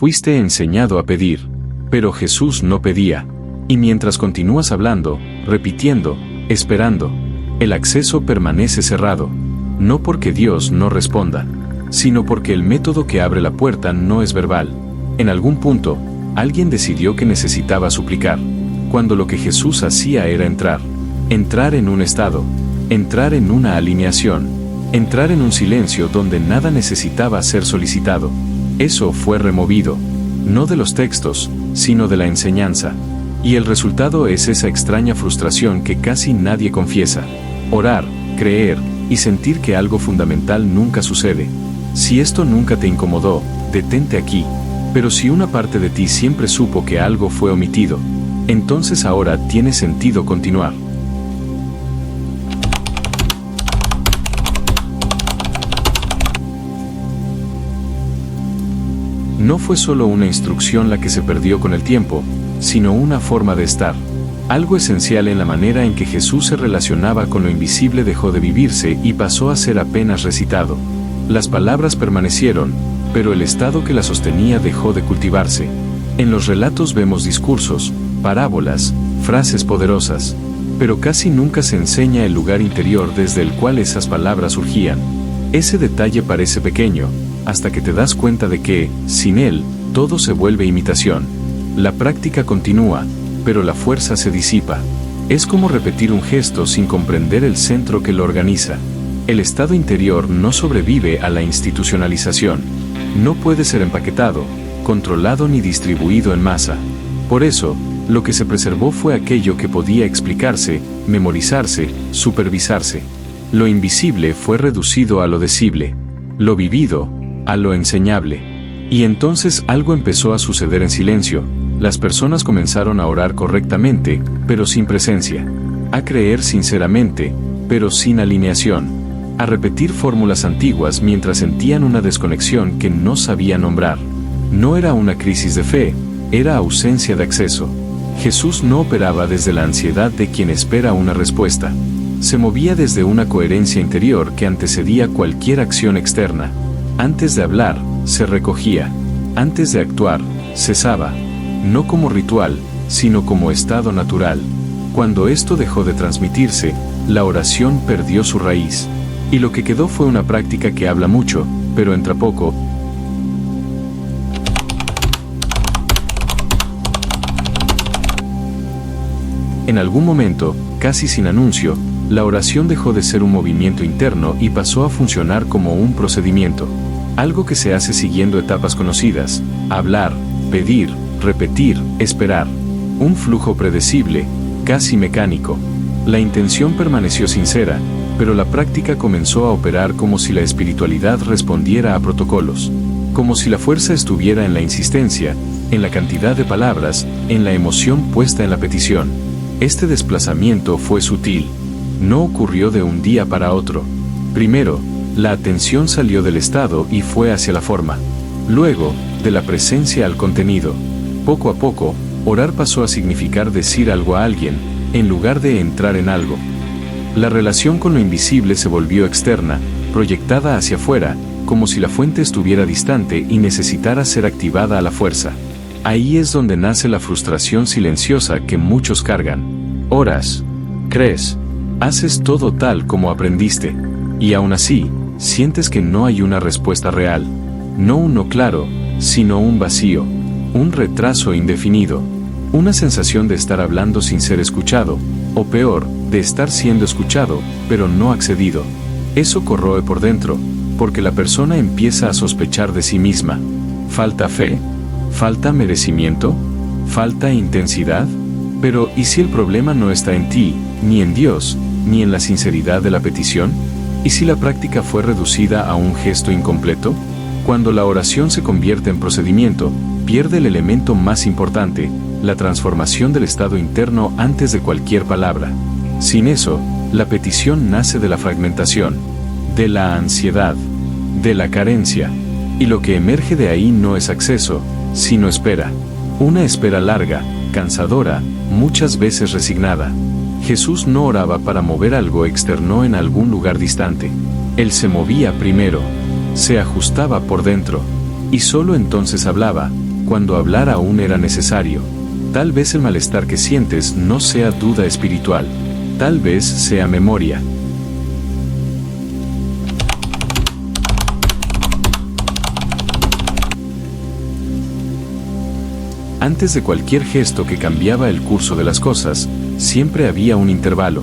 fuiste enseñado a pedir. Pero Jesús no pedía. Y mientras continúas hablando, repitiendo, esperando, el acceso permanece cerrado. No porque Dios no responda, sino porque el método que abre la puerta no es verbal. En algún punto, alguien decidió que necesitaba suplicar, cuando lo que Jesús hacía era entrar en un estado, entrar en una alineación, entrar en un silencio donde nada necesitaba ser solicitado. Eso fue removido, no de los textos, sino de la enseñanza. Y el resultado es esa extraña frustración que casi nadie confiesa. Orar, creer y sentir que algo fundamental nunca sucede. Si esto nunca te incomodó, detente aquí. Pero si una parte de ti siempre supo que algo fue omitido, entonces ahora tiene sentido continuar. No fue solo una instrucción la que se perdió con el tiempo, sino una forma de estar. Algo esencial en la manera en que Jesús se relacionaba con lo invisible dejó de vivirse y pasó a ser apenas recitado. Las palabras permanecieron, pero el estado que las sostenía dejó de cultivarse. En los relatos vemos discursos, parábolas, frases poderosas, pero casi nunca se enseña el lugar interior desde el cual esas palabras surgían. Ese detalle parece pequeño, hasta que te das cuenta de que, sin él, todo se vuelve imitación. La práctica continúa, pero la fuerza se disipa. Es como repetir un gesto sin comprender el centro que lo organiza. El estado interior no sobrevive a la institucionalización. No puede ser empaquetado, controlado ni distribuido en masa. Por eso, lo que se preservó fue aquello que podía explicarse, memorizarse, supervisarse. Lo invisible fue reducido a lo decible, lo vivido, a lo enseñable. Y entonces algo empezó a suceder en silencio. Las personas comenzaron a orar correctamente, pero sin presencia. A creer sinceramente, pero sin alineación. A repetir fórmulas antiguas mientras sentían una desconexión que no sabían nombrar. No era una crisis de fe, era ausencia de acceso. Jesús no operaba desde la ansiedad de quien espera una respuesta. Se movía desde una coherencia interior que antecedía cualquier acción externa. Antes de hablar, se recogía. Antes de actuar, cesaba. No como ritual, sino como estado natural. Cuando esto dejó de transmitirse, la oración perdió su raíz. Y lo que quedó fue una práctica que habla mucho, pero entra poco. En algún momento, casi sin anuncio, la oración dejó de ser un movimiento interno y pasó a funcionar como un procedimiento. Algo que se hace siguiendo etapas conocidas: hablar, pedir, repetir, esperar. Un flujo predecible, casi mecánico. La intención permaneció sincera, pero la práctica comenzó a operar como si la espiritualidad respondiera a protocolos. Como si la fuerza estuviera en la insistencia, en la cantidad de palabras, en la emoción puesta en la petición. Este desplazamiento fue sutil. No ocurrió de un día para otro. Primero, la atención salió del estado y fue hacia la forma. Luego, de la presencia al contenido. Poco a poco, orar pasó a significar decir algo a alguien, en lugar de entrar en algo. La relación con lo invisible se volvió externa, proyectada hacia afuera, como si la fuente estuviera distante y necesitara ser activada a la fuerza. Ahí es donde nace la frustración silenciosa que muchos cargan. Oras, crees, haces todo tal como aprendiste, y aún así, sientes que no hay una respuesta real. No un no claro, sino un vacío, un retraso indefinido, una sensación de estar hablando sin ser escuchado, o peor, de estar siendo escuchado, pero no accedido. Eso corroe por dentro, porque la persona empieza a sospechar de sí misma. ¿Falta fe? ¿Falta merecimiento? ¿Falta intensidad? Pero, ¿y si el problema no está en ti, ni en Dios, ni en la sinceridad de la petición? ¿Y si la práctica fue reducida a un gesto incompleto? Cuando la oración se convierte en procedimiento, pierde el elemento más importante, la transformación del estado interno antes de cualquier palabra. Sin eso, la petición nace de la fragmentación, de la ansiedad, de la carencia, y lo que emerge de ahí no es acceso, sino espera. Una espera larga, cansadora, muchas veces resignada. Jesús no oraba para mover algo externo en algún lugar distante. Él se movía primero, se ajustaba por dentro, y solo entonces hablaba, cuando hablar aún era necesario. Tal vez el malestar que sientes no sea duda espiritual. Tal vez sea memoria. Antes de cualquier gesto que cambiaba el curso de las cosas, siempre había un intervalo,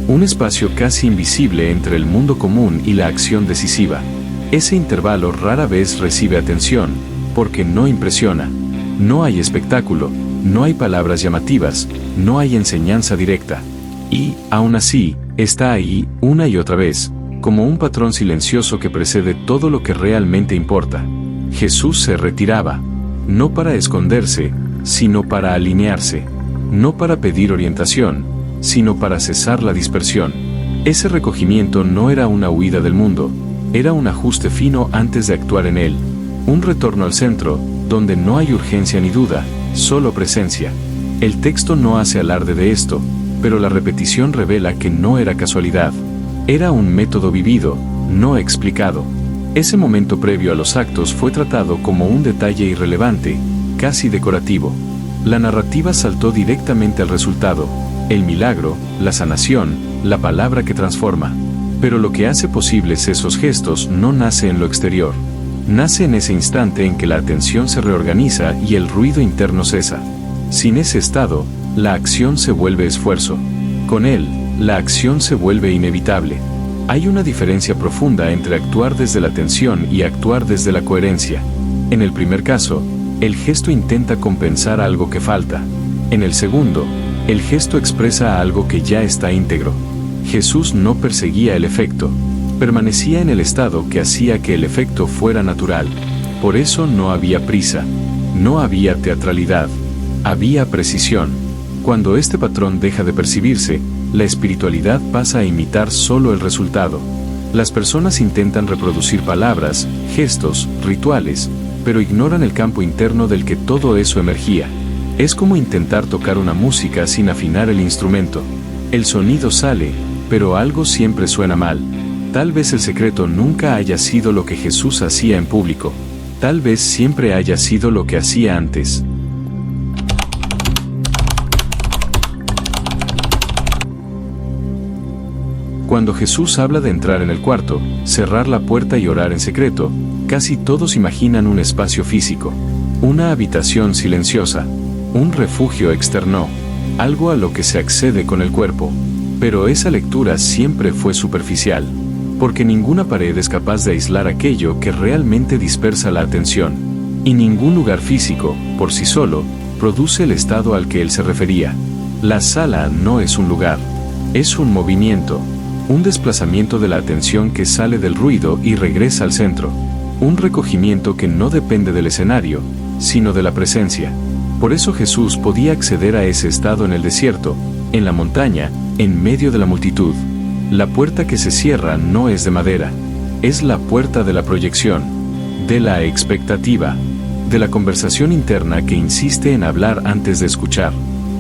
un espacio casi invisible entre el mundo común y la acción decisiva. Ese intervalo rara vez recibe atención, porque no impresiona. No hay espectáculo, no hay palabras llamativas, no hay enseñanza directa. Y, aún así, está ahí, una y otra vez, como un patrón silencioso que precede todo lo que realmente importa. Jesús se retiraba, no para esconderse, sino para alinearse, no para pedir orientación, sino para cesar la dispersión. Ese recogimiento no era una huida del mundo, era un ajuste fino antes de actuar en él, un retorno al centro, donde no hay urgencia ni duda, solo presencia. El texto no hace alarde de esto, pero la repetición revela que no era casualidad, era un método vivido, no explicado. Ese momento previo a los actos fue tratado como un detalle irrelevante, casi decorativo. La narrativa saltó directamente al resultado, el milagro, la sanación, la palabra que transforma. Pero lo que hace posibles esos gestos no nace en lo exterior. Nace en ese instante en que la atención se reorganiza y el ruido interno cesa. Sin ese estado, la acción se vuelve esfuerzo. Con él, la acción se vuelve inevitable. Hay una diferencia profunda entre actuar desde la atención y actuar desde la coherencia. En el primer caso, el gesto intenta compensar algo que falta. En el segundo, el gesto expresa algo que ya está íntegro. Jesús no perseguía el efecto, permanecía en el estado que hacía que el efecto fuera natural. Por eso no había prisa, no había teatralidad, había precisión. Cuando este patrón deja de percibirse, la espiritualidad pasa a imitar solo el resultado. Las personas intentan reproducir palabras, gestos, rituales, pero ignoran el campo interno del que todo eso emergía. Es como intentar tocar una música sin afinar el instrumento. El sonido sale, pero algo siempre suena mal. Tal vez el secreto nunca haya sido lo que Jesús hacía en público. Tal vez siempre haya sido lo que hacía antes. Cuando Jesús habla de entrar en el cuarto, cerrar la puerta y orar en secreto, casi todos imaginan un espacio físico, una habitación silenciosa, un refugio externo, algo a lo que se accede con el cuerpo. Pero esa lectura siempre fue superficial, porque ninguna pared es capaz de aislar aquello que realmente dispersa la atención, y ningún lugar físico, por sí solo, produce el estado al que él se refería. La sala no es un lugar, es un movimiento, un desplazamiento de la atención que sale del ruido y regresa al centro, un recogimiento que no depende del escenario, sino de la presencia. Por eso Jesús podía acceder a ese estado en el desierto, en la montaña, en medio de la multitud. La puerta que se cierra no es de madera, es la puerta de la proyección, de la expectativa, de la conversación interna que insiste en hablar antes de escuchar.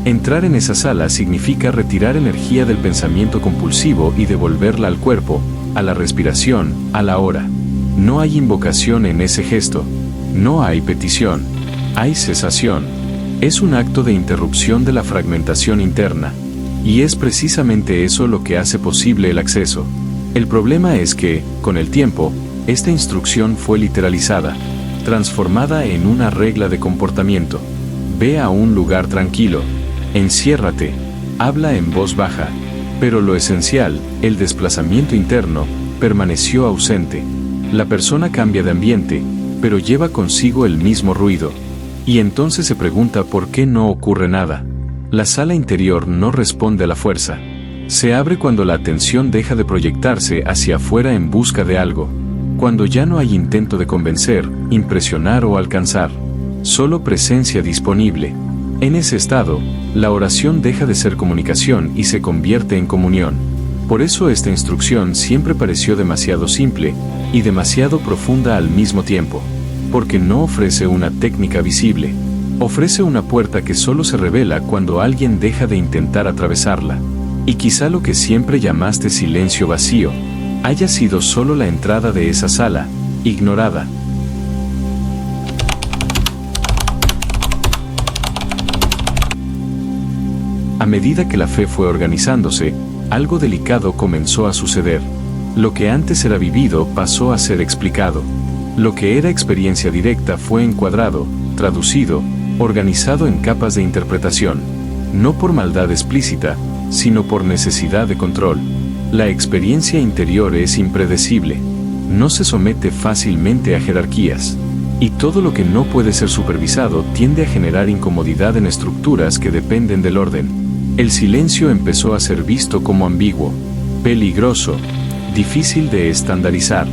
Entrar en esa sala significa retirar energía del pensamiento compulsivo y devolverla al cuerpo, a la respiración, a la hora. No hay invocación en ese gesto, no hay petición, hay cesación. Es un acto de interrupción de la fragmentación interna. Y es precisamente eso lo que hace posible el acceso. El problema es que, con el tiempo, esta instrucción fue literalizada, transformada en una regla de comportamiento. Ve a un lugar tranquilo, enciérrate, habla en voz baja, pero lo esencial, el desplazamiento interno, permaneció ausente. La persona cambia de ambiente, pero lleva consigo el mismo ruido. Y entonces se pregunta por qué no ocurre nada. La sala interior no responde a la fuerza. Se abre cuando la atención deja de proyectarse hacia afuera en busca de algo. Cuando ya no hay intento de convencer, impresionar o alcanzar. Solo presencia disponible. En ese estado, la oración deja de ser comunicación y se convierte en comunión. Por eso esta instrucción siempre pareció demasiado simple y demasiado profunda al mismo tiempo. Porque no ofrece una técnica visible. Ofrece una puerta que solo se revela cuando alguien deja de intentar atravesarla. Y quizá lo que siempre llamaste silencio vacío, haya sido solo la entrada de esa sala, ignorada. A medida que la fe fue organizándose, algo delicado comenzó a suceder. Lo que antes era vivido pasó a ser explicado. Lo que era experiencia directa fue encuadrado, traducido, organizado en capas de interpretación. No por maldad explícita, sino por necesidad de control. La experiencia interior es impredecible. No se somete fácilmente a jerarquías. Y todo lo que no puede ser supervisado tiende a generar incomodidad en estructuras que dependen del orden. El silencio empezó a ser visto como ambiguo, peligroso, difícil de estandarizar.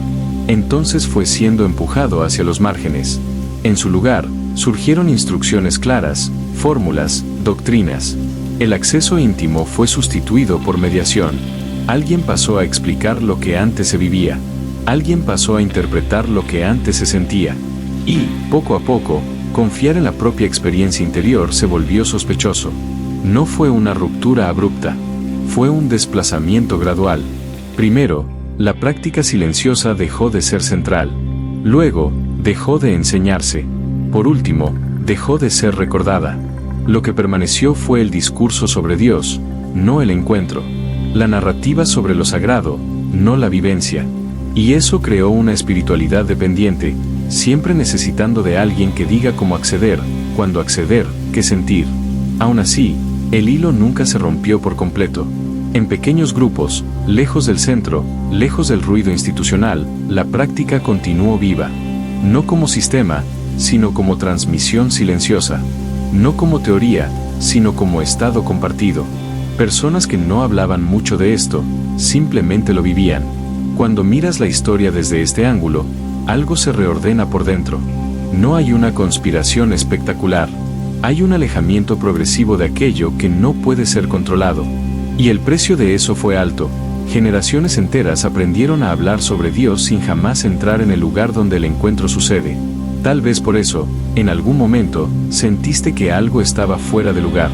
Entonces fue siendo empujado hacia los márgenes. En su lugar, surgieron instrucciones claras, fórmulas, doctrinas. El acceso íntimo fue sustituido por mediación. Alguien pasó a explicar lo que antes se vivía. Alguien pasó a interpretar lo que antes se sentía. Y, poco a poco, confiar en la propia experiencia interior se volvió sospechoso. No fue una ruptura abrupta. Fue un desplazamiento gradual. Primero, la práctica silenciosa dejó de ser central. Luego, dejó de enseñarse. Por último, dejó de ser recordada. Lo que permaneció fue el discurso sobre Dios, no el encuentro. La narrativa sobre lo sagrado, no la vivencia. Y eso creó una espiritualidad dependiente, siempre necesitando de alguien que diga cómo acceder, cuándo acceder, qué sentir. Aún así, el hilo nunca se rompió por completo. En pequeños grupos, lejos del centro, lejos del ruido institucional, la práctica continuó viva. No como sistema, sino como transmisión silenciosa. No como teoría, sino como estado compartido. Personas que no hablaban mucho de esto, simplemente lo vivían. Cuando miras la historia desde este ángulo, algo se reordena por dentro. No hay una conspiración espectacular. Hay un alejamiento progresivo de aquello que no puede ser controlado. Y el precio de eso fue alto. Generaciones enteras aprendieron a hablar sobre Dios sin jamás entrar en el lugar donde el encuentro sucede. Tal vez por eso, en algún momento, sentiste que algo estaba fuera de lugar.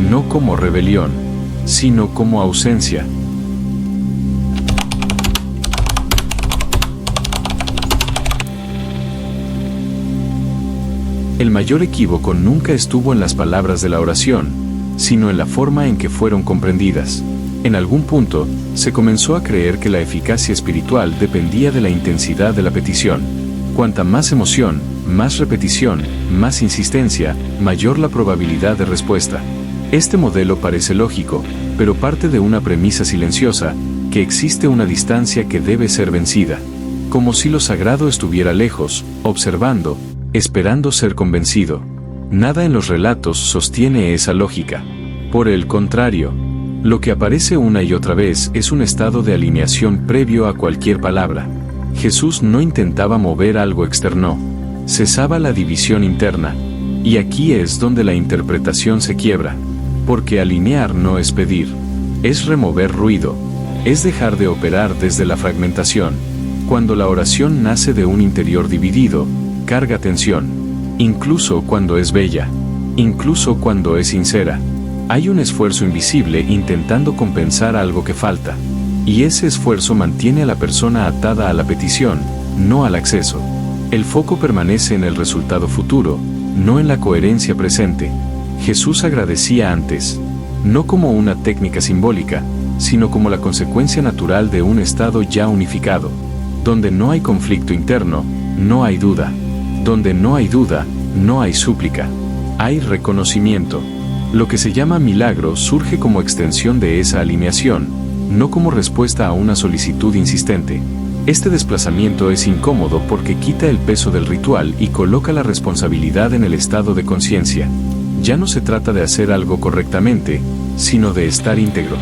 No como rebelión, sino como ausencia. El mayor equívoco nunca estuvo en las palabras de la oración, sino en la forma en que fueron comprendidas. En algún punto, se comenzó a creer que la eficacia espiritual dependía de la intensidad de la petición. Cuanta más emoción, más repetición, más insistencia, mayor la probabilidad de respuesta. Este modelo parece lógico, pero parte de una premisa silenciosa, que existe una distancia que debe ser vencida. Como si lo sagrado estuviera lejos, observando, esperando ser convencido. Nada en los relatos sostiene esa lógica. Por el contrario, lo que aparece una y otra vez es un estado de alineación previo a cualquier palabra. Jesús no intentaba mover algo externo. Cesaba la división interna. Y aquí es donde la interpretación se quiebra. Porque alinear no es pedir. Es remover ruido. Es dejar de operar desde la fragmentación. Cuando la oración nace de un interior dividido, carga tensión. Incluso cuando es bella. Incluso cuando es sincera. Hay un esfuerzo invisible intentando compensar algo que falta. Y ese esfuerzo mantiene a la persona atada a la petición, no al acceso. El foco permanece en el resultado futuro, no en la coherencia presente. Jesús agradecía antes, no como una técnica simbólica, sino como la consecuencia natural de un estado ya unificado. Donde no hay conflicto interno, no hay duda. Donde no hay duda, no hay súplica. Hay reconocimiento. Lo que se llama milagro surge como extensión de esa alineación, no como respuesta a una solicitud insistente. Este desplazamiento es incómodo porque quita el peso del ritual y coloca la responsabilidad en el estado de conciencia. Ya no se trata de hacer algo correctamente, sino de estar íntegro.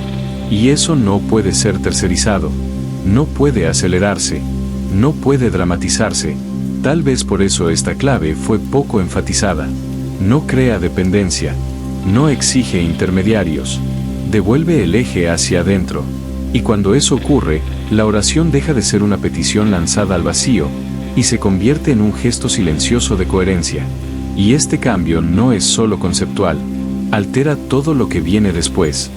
Y eso no puede ser tercerizado. No puede acelerarse. No puede dramatizarse. Tal vez por eso esta clave fue poco enfatizada. No crea dependencia. No exige intermediarios. Devuelve el eje hacia adentro. Y cuando eso ocurre, la oración deja de ser una petición lanzada al vacío, y se convierte en un gesto silencioso de coherencia. Y este cambio no es solo conceptual. Altera todo lo que viene después.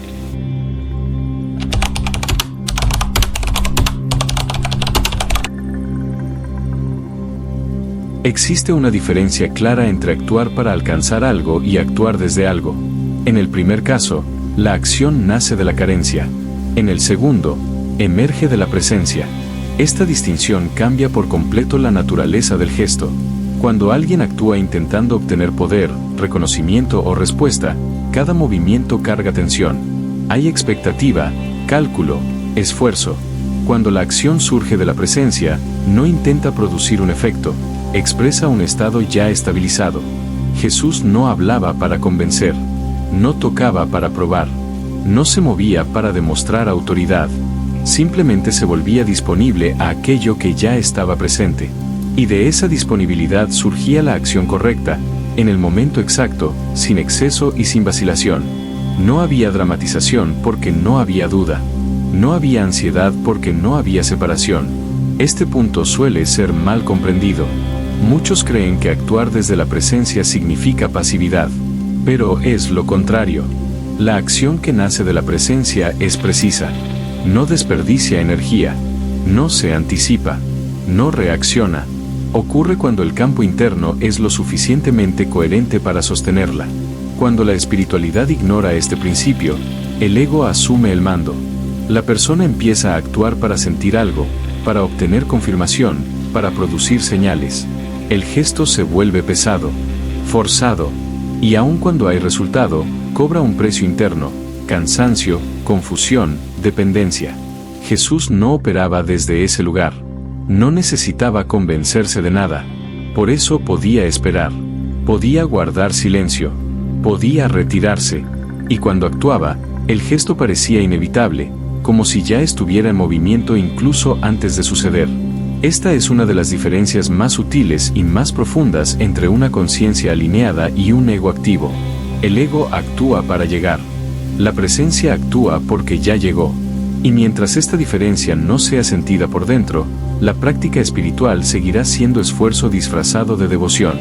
Existe una diferencia clara entre actuar para alcanzar algo y actuar desde algo. En el primer caso, La acción nace de la carencia. En el segundo, emerge de la presencia. Esta distinción cambia por completo la naturaleza del gesto. Cuando alguien actúa intentando obtener poder, reconocimiento o respuesta, cada movimiento carga tensión. Hay expectativa, cálculo, esfuerzo. Cuando la acción surge de la presencia, no intenta producir un efecto, expresa un estado ya estabilizado. Jesús no hablaba para convencer, no tocaba para probar, no se movía para demostrar autoridad, simplemente se volvía disponible a aquello que ya estaba presente. Y de esa disponibilidad surgía la acción correcta, en el momento exacto, sin exceso y sin vacilación. No había dramatización porque no había duda. No había ansiedad porque no había separación. Este punto suele ser mal comprendido. Muchos creen que actuar desde la presencia significa pasividad. Pero es lo contrario. La acción que nace de la presencia es precisa. No desperdicia energía. No se anticipa. No reacciona. Ocurre cuando el campo interno es lo suficientemente coherente para sostenerla. Cuando la espiritualidad ignora este principio, el ego asume el mando. La persona empieza a actuar para sentir algo, para obtener confirmación, para producir señales. El gesto se vuelve pesado, forzado, y aun cuando hay resultado, cobra un precio interno, cansancio, confusión, dependencia. Jesús no operaba desde ese lugar. No necesitaba convencerse de nada. Por eso podía esperar. Podía guardar silencio. Podía retirarse. Y cuando actuaba, el gesto parecía inevitable, como si ya estuviera en movimiento incluso antes de suceder. Esta es una de las diferencias más sutiles y más profundas entre una conciencia alineada y un ego activo. El ego actúa para llegar. La presencia actúa porque ya llegó. Y mientras esta diferencia no sea sentida por dentro, la práctica espiritual seguirá siendo esfuerzo disfrazado de devoción.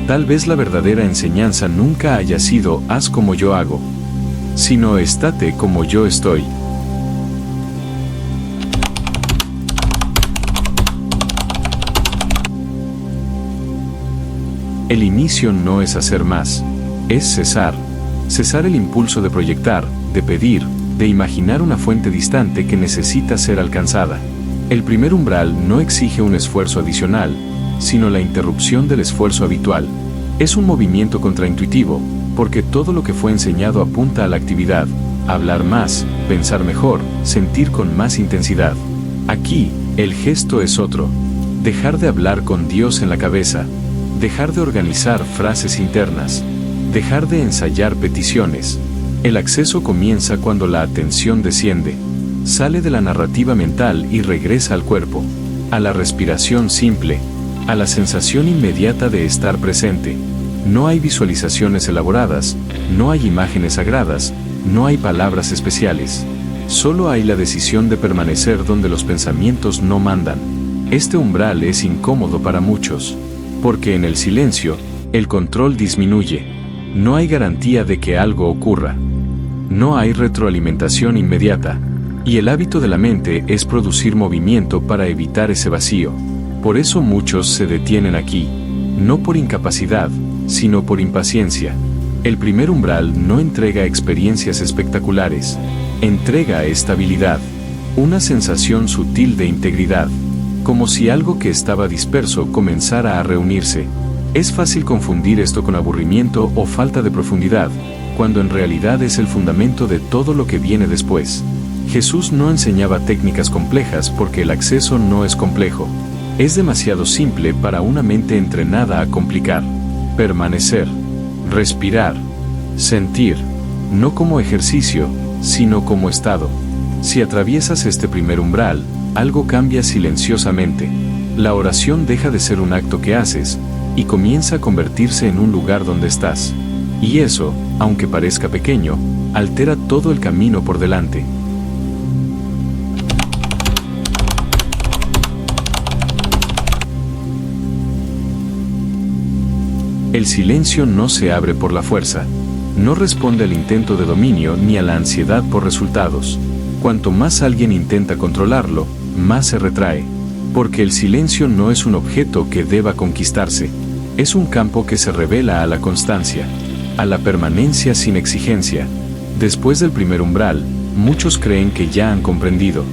Tal vez la verdadera enseñanza nunca haya sido haz como yo hago, sino estate como yo estoy. El inicio no es hacer más, es cesar. Cesar el impulso de proyectar, de pedir, de imaginar una fuente distante que necesita ser alcanzada. El primer umbral no exige un esfuerzo adicional, sino la interrupción del esfuerzo habitual. Es un movimiento contraintuitivo, porque todo lo que fue enseñado apunta a la actividad, hablar más, pensar mejor, sentir con más intensidad. Aquí, el gesto es otro. Dejar de hablar con Dios en la cabeza. Dejar de organizar frases internas. Dejar de ensayar peticiones. El acceso comienza cuando la atención desciende. Sale de la narrativa mental y regresa al cuerpo. A la respiración simple. A la sensación inmediata de estar presente. No hay visualizaciones elaboradas, no hay imágenes sagradas, no hay palabras especiales. Solo hay la decisión de permanecer donde los pensamientos no mandan. Este umbral es incómodo para muchos, porque en el silencio, el control disminuye. No hay garantía de que algo ocurra. No hay retroalimentación inmediata. Y el hábito de la mente es producir movimiento para evitar ese vacío. Por eso muchos se detienen aquí, no por incapacidad, sino por impaciencia. El primer umbral no entrega experiencias espectaculares, entrega estabilidad, una sensación sutil de integridad, como si algo que estaba disperso comenzara a reunirse. Es fácil confundir esto con aburrimiento o falta de profundidad, cuando en realidad es el fundamento de todo lo que viene después. Jesús no enseñaba técnicas complejas porque el acceso no es complejo. Es demasiado simple para una mente entrenada a complicar. Permanecer, respirar, sentir, no como ejercicio, sino como estado. Si atraviesas este primer umbral, algo cambia silenciosamente. La oración deja de ser un acto que haces, y comienza a convertirse en un lugar donde estás. Y eso, aunque parezca pequeño, altera todo el camino por delante. El silencio no se abre por la fuerza, no responde al intento de dominio ni a la ansiedad por resultados. Cuanto más alguien intenta controlarlo, más se retrae, porque el silencio no es un objeto que deba conquistarse, es un campo que se revela a la constancia, a la permanencia sin exigencia. Después del primer umbral, muchos creen que ya han comprendido.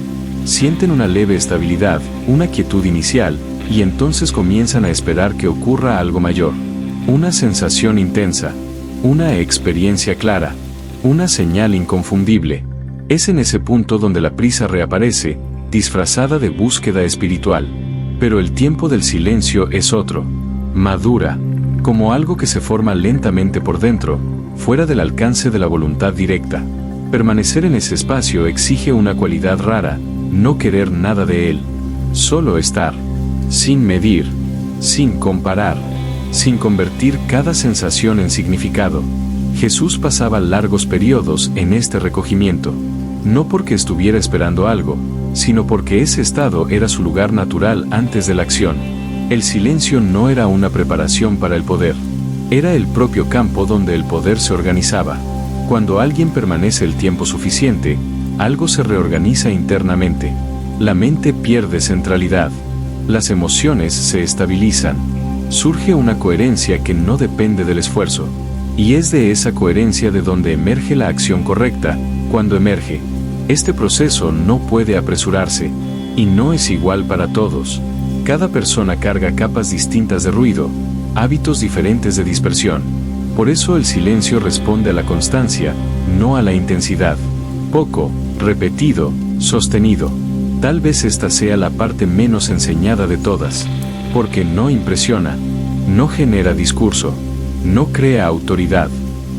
Sienten una leve estabilidad, una quietud inicial, y entonces comienzan a esperar que ocurra algo mayor. Una sensación intensa, una experiencia clara, una señal inconfundible. Es en ese punto donde la prisa reaparece, disfrazada de búsqueda espiritual. Pero el tiempo del silencio es otro. Madura, como algo que se forma lentamente por dentro, fuera del alcance de la voluntad directa. Permanecer en ese espacio exige una cualidad rara, no querer nada de él. Solo estar, sin medir, sin comparar, sin convertir cada sensación en significado. Jesús pasaba largos periodos en este recogimiento, no porque estuviera esperando algo, sino porque ese estado era su lugar natural antes de la acción. El silencio no era una preparación para el poder, era el propio campo donde el poder se organizaba. Cuando alguien permanece el tiempo suficiente, algo se reorganiza internamente. La mente pierde centralidad, las emociones se estabilizan, surge una coherencia que no depende del esfuerzo. Y es de esa coherencia de donde emerge la acción correcta. Cuando emerge, este proceso no puede apresurarse, y no es igual para todos. Cada persona carga capas distintas de ruido, hábitos diferentes de dispersión. Por eso el silencio responde a la constancia, no a la intensidad. Poco, repetido, sostenido. Tal vez esta sea la parte menos enseñada de todas, porque no impresiona, no genera discurso, no crea autoridad,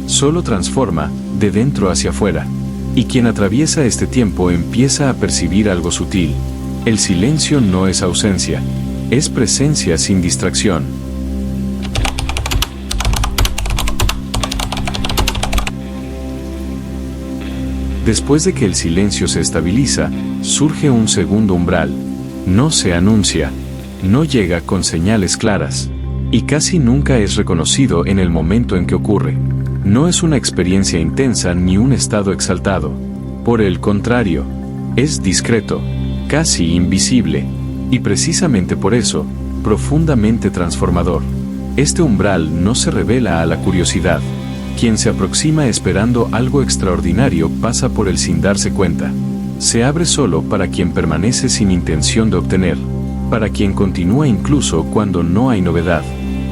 solo transforma, de dentro hacia afuera. Y quien atraviesa este tiempo empieza a percibir algo sutil. El silencio no es ausencia, es presencia sin distracción. Después de que el silencio se estabiliza, surge un segundo umbral. No se anuncia, no llega con señales claras, y casi nunca es reconocido en el momento en que ocurre. No es una experiencia intensa ni un estado exaltado. Por el contrario, es discreto, casi invisible, y precisamente por eso, profundamente transformador. Este umbral no se revela a la curiosidad. Quien se aproxima esperando algo extraordinario pasa por él sin darse cuenta. Se abre solo para quien permanece sin intención de obtener, para quien continúa incluso cuando no hay novedad,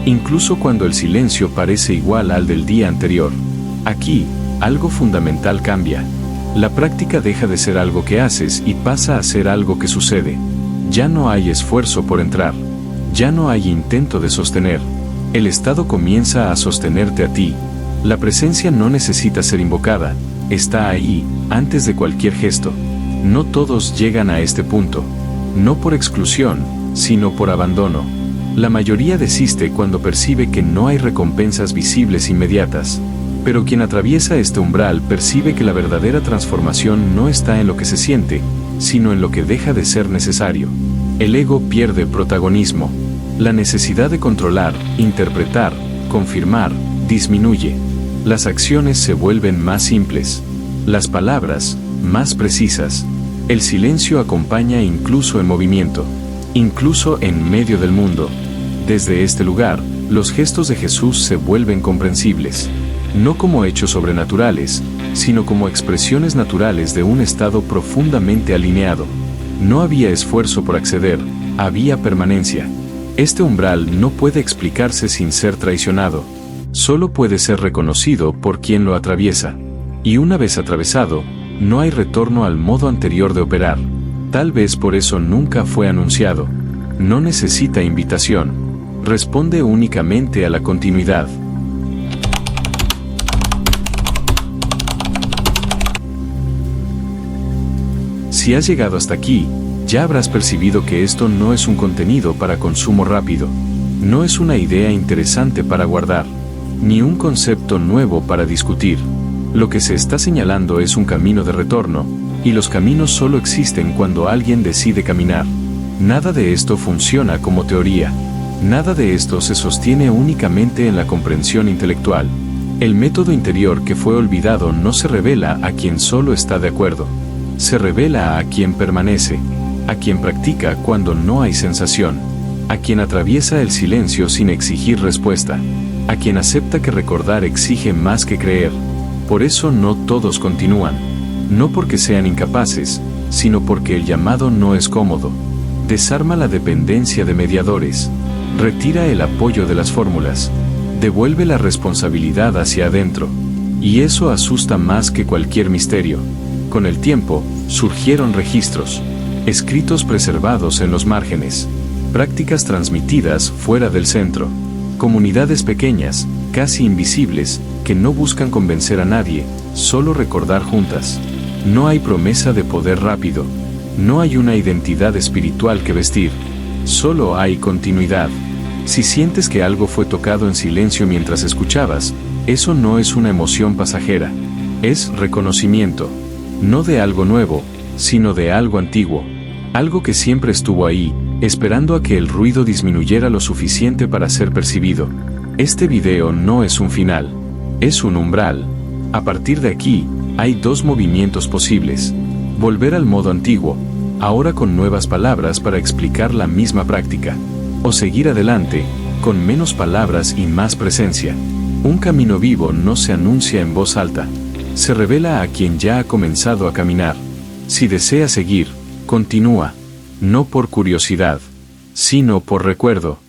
incluso cuando el silencio parece igual al del día anterior. Aquí, algo fundamental cambia. La práctica deja de ser algo que haces y pasa a ser algo que sucede. Ya no hay esfuerzo por entrar, ya no hay intento de sostener. El estado comienza a sostenerte a ti. La presencia no necesita ser invocada, está ahí, antes de cualquier gesto. No todos llegan a este punto, no por exclusión, sino por abandono. La mayoría desiste cuando percibe que no hay recompensas visibles inmediatas. Pero quien atraviesa este umbral percibe que la verdadera transformación no está en lo que se siente, sino en lo que deja de ser necesario. El ego pierde protagonismo. La necesidad de controlar, interpretar, confirmar, disminuye. Las acciones se vuelven más simples. Las palabras, más precisas. El silencio acompaña incluso en movimiento, incluso en medio del mundo. Desde este lugar, los gestos de Jesús se vuelven comprensibles, no como hechos sobrenaturales, sino como expresiones naturales de un estado profundamente alineado. No había esfuerzo por acceder, había permanencia. Este umbral no puede explicarse sin ser traicionado. Solo puede ser reconocido por quien lo atraviesa. Y una vez atravesado, no hay retorno al modo anterior de operar. Tal vez por eso nunca fue anunciado. No necesita invitación. Responde únicamente a la continuidad. Si has llegado hasta aquí, ya habrás percibido que esto no es un contenido para consumo rápido. No es una idea interesante para guardar, ni un concepto nuevo para discutir. Lo que se está señalando es un camino de retorno, y los caminos solo existen cuando alguien decide caminar. Nada de esto funciona como teoría. Nada de esto se sostiene únicamente en la comprensión intelectual. El método interior que fue olvidado no se revela a quien solo está de acuerdo. Se revela a quien permanece, a quien practica cuando no hay sensación, a quien atraviesa el silencio sin exigir respuesta, a quien acepta que recordar exige más que creer. Por eso no todos continúan. No porque sean incapaces, sino porque el llamado no es cómodo. Desarma la dependencia de mediadores. Retira el apoyo de las fórmulas. Devuelve la responsabilidad hacia adentro. Y eso asusta más que cualquier misterio. Con el tiempo, surgieron registros, escritos preservados en los márgenes, prácticas transmitidas fuera del centro, comunidades pequeñas, casi invisibles, que no buscan convencer a nadie, solo recordar juntas. No hay promesa de poder rápido, no hay una identidad espiritual que vestir, solo hay continuidad. Si sientes que algo fue tocado en silencio mientras escuchabas, eso no es una emoción pasajera, es reconocimiento. No de algo nuevo, sino de algo antiguo. Algo que siempre estuvo ahí, esperando a que el ruido disminuyera lo suficiente para ser percibido. Este video no es un final, es un umbral. A partir de aquí, hay dos movimientos posibles. Volver al modo antiguo, ahora con nuevas palabras para explicar la misma práctica. O seguir adelante, con menos palabras y más presencia. Un camino vivo no se anuncia en voz alta. Se revela a quien ya ha comenzado a caminar. Si desea seguir, continúa, no por curiosidad, sino por recuerdo.